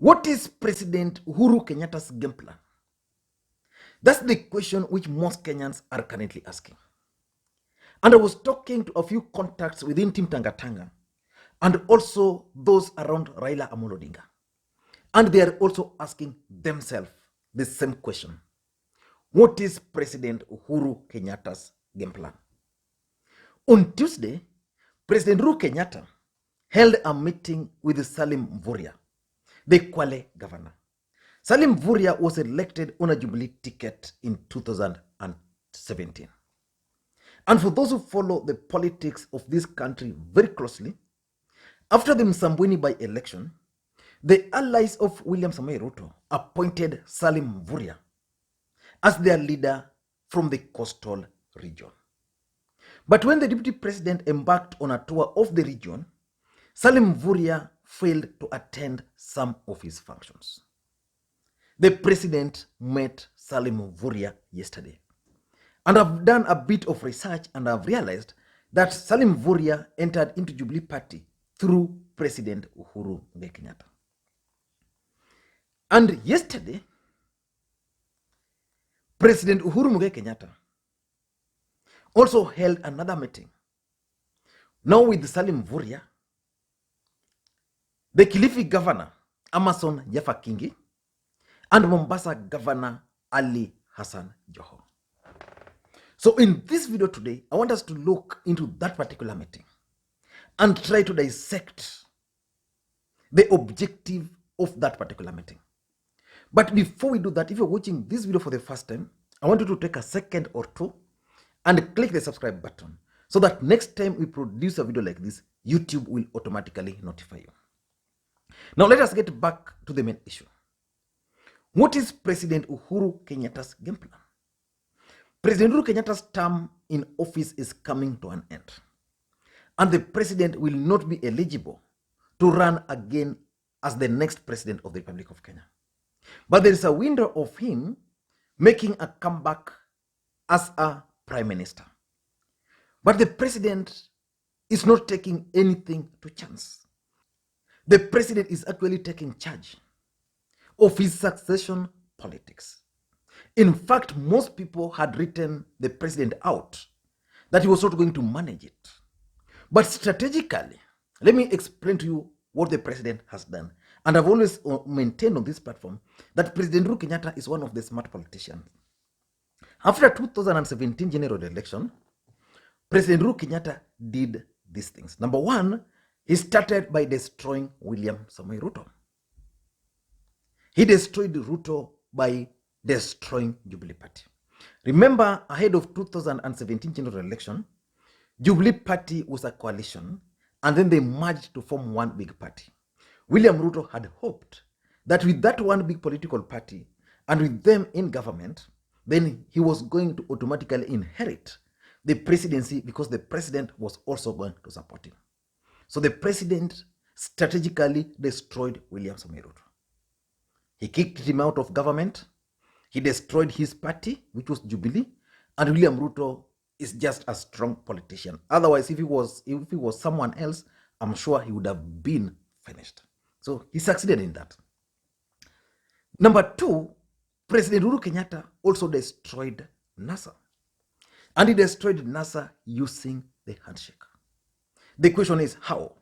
What is President Uhuru Kenyatta's game plan? That's the question which most Kenyans are currently asking. And I was talking to a few contacts within Team Tangatanga and also those around Raila Odinga. And they are also asking themselves the same question. What is President Uhuru Kenyatta's game plan? On Tuesday, President Uhuru Kenyatta held a meeting with Salim Mvurya, the Kwale governor. Salim Mvurya was elected on a Jubilee ticket in 2017. And for those who follow the politics of this country very closely, after the Makwiny by-election, the allies of William Samoei Ruto appointed Salim Mvurya as their leader from the coastal region. But when the deputy president embarked on a tour of the region, Salim Mvurya failed to attend some of his functions. The president met Salim Mvurya yesterday. And I've done a bit of research and I've realized that Salim Mvurya entered into Jubilee Party through President Uhuru Kenyatta. And yesterday, President Uhuru Kenyatta also held another meeting, now with Salim Mvurya, the Kilifi governor, Amason Kingi, and Mombasa governor, Hassan Joho. So in this video today, I want us to look into that particular meeting and try to dissect the objective of that particular meeting. But before we do that, if you're watching this video for the first time, I want you to take a second or two and click the subscribe button so that next time we produce a video like this, YouTube will automatically notify you. Now let us get back to the main issue. What is President Uhuru Kenyatta's game plan? President Uhuru Kenyatta's term in office is coming to an end, and the president will not be eligible to run again as the next president of the Republic of Kenya. But there is a window of him making a comeback as a prime minister. But the president is not taking anything to chance. The president is actually taking charge of his succession politics. In fact, most people had written the president out, that he was not going to manage it. But strategically, let me explain to you what the president has done. And I've always maintained on this platform that President Uhuru Kenyatta is one of the smart politicians. After 2017 general election, President Uhuru Kenyatta did these things. Number one, he started by destroying William Samoei Ruto. He destroyed Ruto by destroying Jubilee Party. Remember, ahead of 2017 general election, Jubilee Party was a coalition, and then they merged to form one big party. William Ruto had hoped that with that one big political party and with them in government, then he was going to automatically inherit the presidency because the president was also going to support him. So the president strategically destroyed William Samoei Ruto. He kicked him out of government. He destroyed his party, which was Jubilee, and William Ruto is just a strong politician. Otherwise, if he was someone else, I'm sure he would have been finished. So he succeeded in that. Number two, President Uhuru Kenyatta also destroyed NASA. And he destroyed NASA using the handshake. The question is how?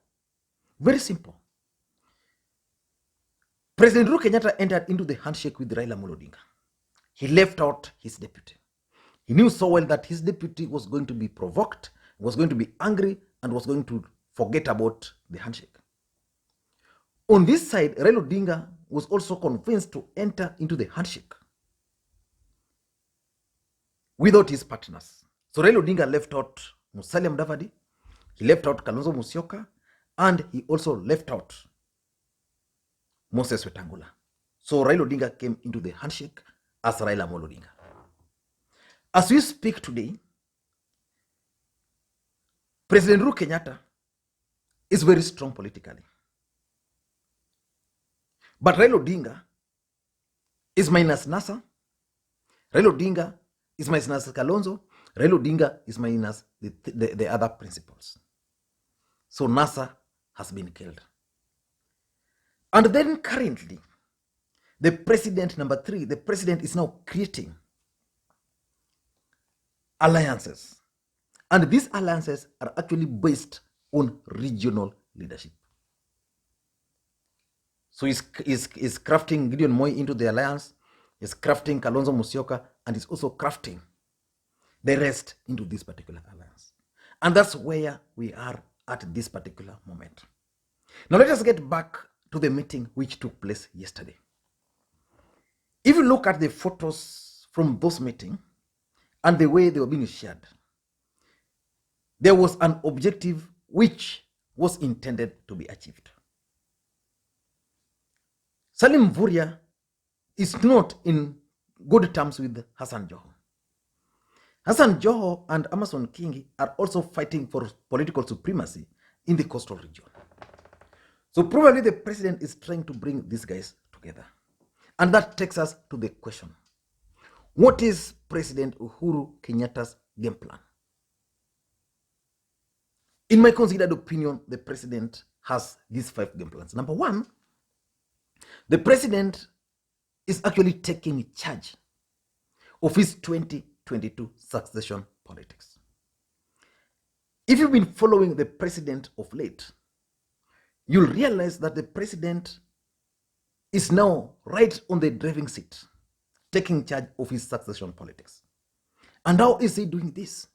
Very simple. President Uhuru Kenyatta entered into the handshake with Raila Odinga. He left out his deputy. He knew so well that his deputy was going to be provoked, was going to be angry, and was going to forget about the handshake. On this side, Raila Odinga was also convinced to enter into the handshake without his partners. So Raila Odinga left out Musalia Mudavadi, he left out Kalonzo Musyoka, and he also left out Moses Wetangula. So Raila Odinga came into the handshake as Raila Odinga. As we speak today, President Uhuru Kenyatta is very strong politically. But Raila Odinga is minus NASA. Raila Odinga is minus Kalonzo. Raila Odinga is minus the other principles. So NASA has been killed. And then currently, The president, number three, the president is now creating alliances. And these alliances are actually based on regional leadership. So he's crafting Gideon Moi into the alliance, he's crafting Kalonzo Musyoka, and he's also crafting the rest into this particular alliance. And that's where we are at this particular moment. Now let us get back to the meeting which took place yesterday. If you look at the photos from those meetings and the way they were being shared, there was an objective which was intended to be achieved. Salim Mvurya is not in good terms with Hassan Joho. Hassan Joho and Amason Kingi are also fighting for political supremacy in the coastal region. So probably the president is trying to bring these guys together. And that takes us to the question. What is President Uhuru Kenyatta's game plan? In my considered opinion, the president has these 5 game plans. Number 1, the president is actually taking charge of his 2022 succession politics. If you've been following the president of late, you'll realize that the president is now right on the driving seat, taking charge of his succession politics. And how is he doing this?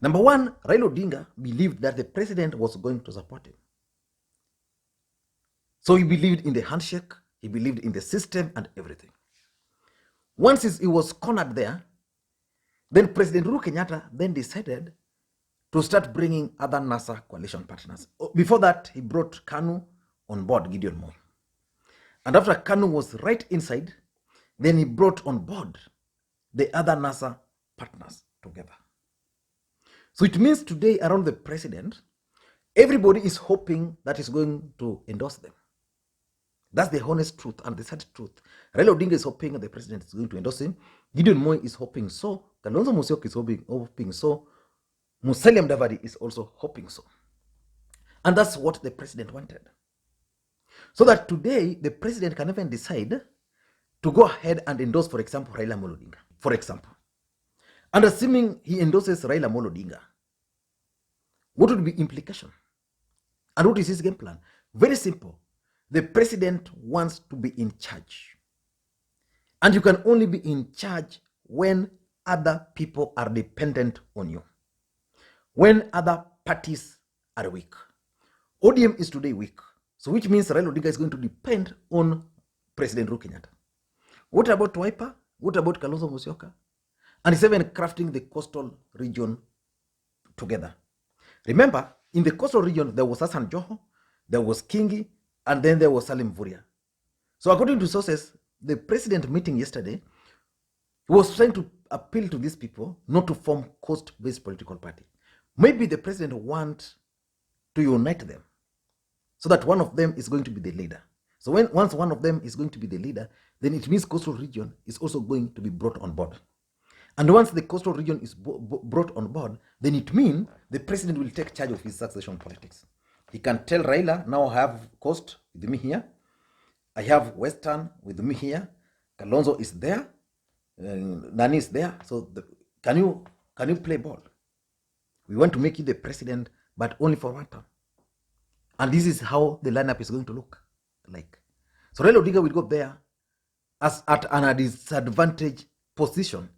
Number 1, Raila Odinga believed that the president was going to support him. So he believed in the handshake, he believed in the system and everything. Once he was cornered there, then President Uhuru Kenyatta then decided to start bringing other NASA coalition partners. Before that, he brought KANU on board Gideon Moi. And after KANU was right inside, then he brought on board the other NASA partners together. So it means today around the president, everybody is hoping that he's going to endorse them. That's the honest truth and the sad truth. Raila Odinga is hoping the president is going to endorse him. Gideon Moi is hoping so. Kalonzo Musyoka is hoping so. Musalia Mudavadi is also hoping so. And that's what the president wanted. So that today, the president can even decide to go ahead and endorse, for example, Raila Odinga. For example. And assuming he endorses Raila Odinga, what would be implication? And what is his game plan? Very simple. The president wants to be in charge. And you can only be in charge when other people are dependent on you. When other parties are weak. ODM is today weak. So which means Raila Odinga is going to depend on President Uhuru Kenyatta. What about Wiper? What about Kalonzo Musyoka? And he's even crafting the coastal region together. Remember, in the coastal region, there was Hassan Joho, there was Kingi, and then there was Salim Mvurya. So according to sources, the president meeting yesterday, he was trying to appeal to these people not to form coast-based political party. Maybe the president wants to unite them so that one of them is going to be the leader. So once one of them is going to be the leader, then it means coastal region is also going to be brought on board. And once the coastal region is brought on board, then it means the president will take charge of his succession politics. He can tell Raila, now I have coast with me here. I have western with me here. Kalonzo is there. Nani is there. So can you play ball? We want to make you the president, but only for one term. And this is how the lineup is going to look like. So Raila Odinga will go there as at a disadvantaged position,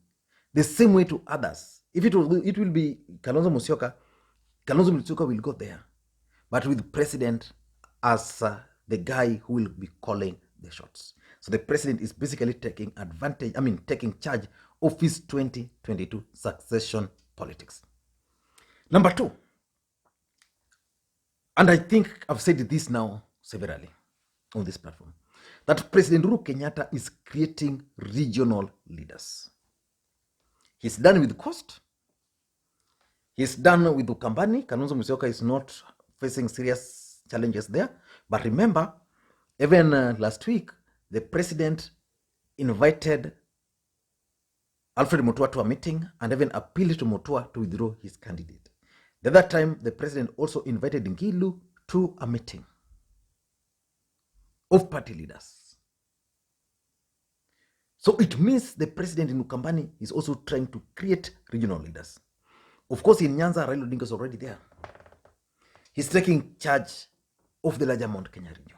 the same way to others. If it will be Kalonzo Musyoka will go there, but with the president as the guy who will be calling the shots. So the president is basically taking charge of his 2022 succession politics. Number 2, and I think I've said this now severally on this platform, that President Uhuru Kenyatta is creating regional leaders. He's done with Coast. He's done with Ukambani. Kalonzo Musyoka is not facing serious challenges there. But remember, even last week, the president invited Alfred Mutua to a meeting and even appealed to Mutua to withdraw his candidate. The other time, the president also invited Ngilu to a meeting of party leaders. So it means the president in Ukambani is also trying to create regional leaders. Of course, in Nyanza, Raila Odinga is already there. He's taking charge of the larger Mount Kenya region.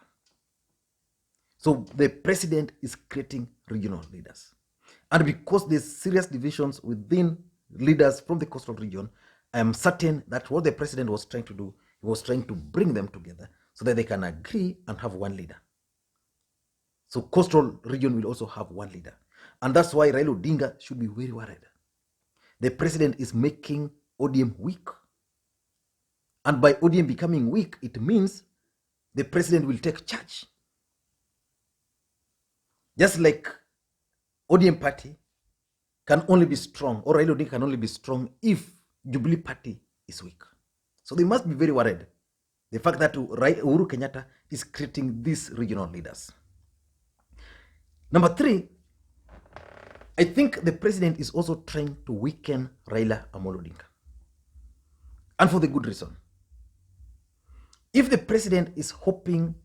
So the president is creating regional leaders. And because there's serious divisions within leaders from the coastal region, I am certain that what the president was trying to do, he was trying to bring them together so that they can agree and have one leader. So coastal region will also have one leader. And that's why Raila Odinga should be very worried. The president is making ODM weak. And by ODM becoming weak, it means the president will take charge. Just like ODM party can only be strong, or Raila Odinga can only be strong if Jubilee party is weak. So they must be very worried. The fact that Uhuru Kenyatta is creating these regional leaders. Number 3, I think the president is also trying to weaken Raila Odinga. And for the good reason. If the president is hoping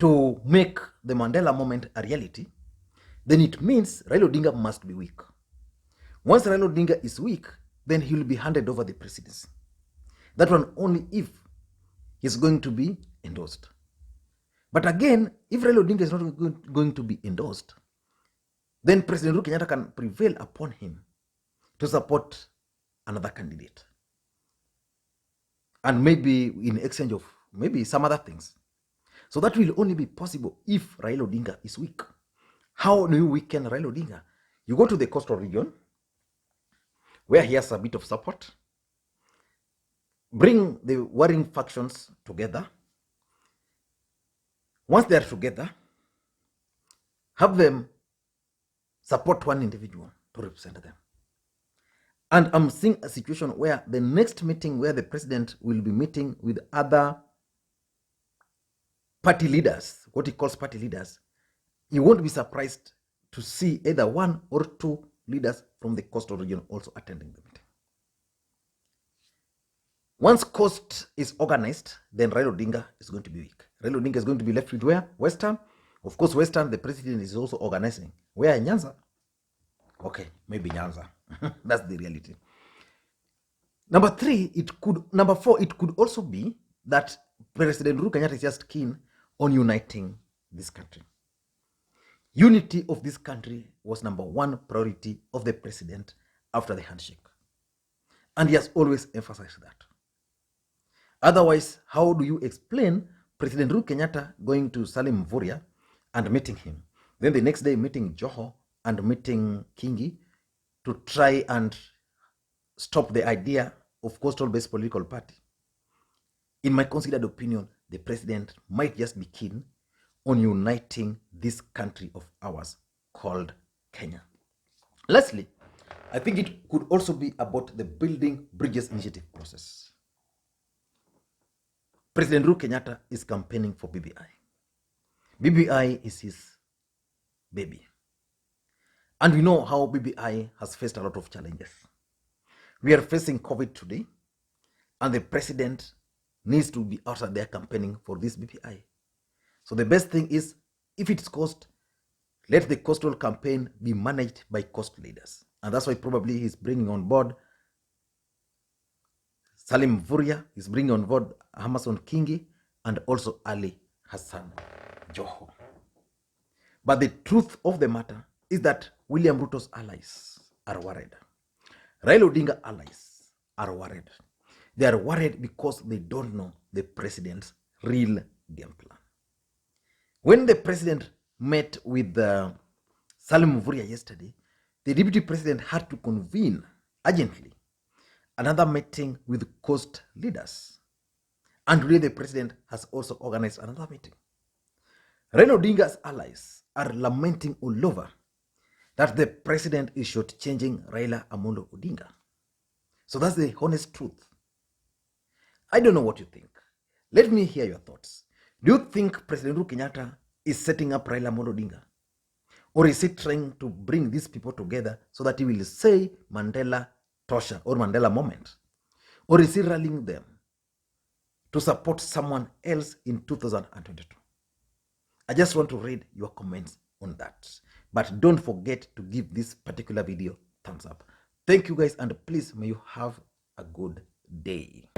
to make the Mandela moment a reality, then it means Raila Odinga must be weak. Once Raila Odinga is weak, then he will be handed over the presidency. That one only if he's going to be endorsed. But again, if Raila Odinga is not going to be endorsed, then President Uhuru Kenyatta can prevail upon him to support another candidate. And maybe in exchange of maybe some other things. So that will only be possible if Raila Odinga is weak. How do you weaken Raila Odinga? You go to the coastal region, where he has a bit of support, bring the warring factions together. Once they are together, have them support one individual to represent them. And I'm seeing a situation where the next meeting where the president will be meeting with other party leaders, what he calls party leaders, you won't be surprised to see either 1 or 2 leaders from the coastal region also attending the meeting. Once coast is organized, then Raila Odinga is going to be weak. Raila Odinga is going to be left with where? Western. Of course, Western, the president is also organizing. Where? Nyanza. Okay, maybe Nyanza. That's the reality. Number 4, it could also be that President Uhuru Kenyatta is just keen on uniting this country. Unity of this country was number 1 priority of the president after the handshake. And he has always emphasized that. Otherwise, how do you explain President Uhuru Kenyatta going to Salim Mvurya and meeting him? Then the next day meeting Joho and meeting Kingi to try and stop the idea of coastal-based political party. In my considered opinion, the president might just be keen on uniting this country of ours called Kenya. Lastly, I think it could also be about the Building Bridges Initiative process. President Uhuru Kenyatta is campaigning for BBI. BBI is his baby. And we know how BBI has faced a lot of challenges. We are facing COVID today, and the president needs to be out there campaigning for this BBI. So the best thing is, if it's coast, let the coastal campaign be managed by coast leaders. And that's why probably he's bringing on board Salim Mvurya, he's bringing on board Amason Kingi, and also Hassan Joho. But the truth of the matter is that William Ruto's allies are worried. Raila Odinga allies are worried. They are worried because they don't know the president's real game plan. When the president met with Salim Mvurya yesterday, the deputy president had to convene urgently another meeting with coast leaders. And today the president has also organized another meeting. Raila Odinga's allies are lamenting all over that the president is shortchanging Raila Amolo Odinga. So that's the honest truth. I don't know what you think. Let me hear your thoughts. Do you think President Uhuru Kenyatta is setting up Raila Amolo Odinga? Or is he trying to bring these people together so that he will say Mandela Tosha or Mandela moment? Or is he rallying them to support someone else in 2022? I just want to read your comments on that. But don't forget to give this particular video thumbs up. Thank you guys, and please may you have a good day.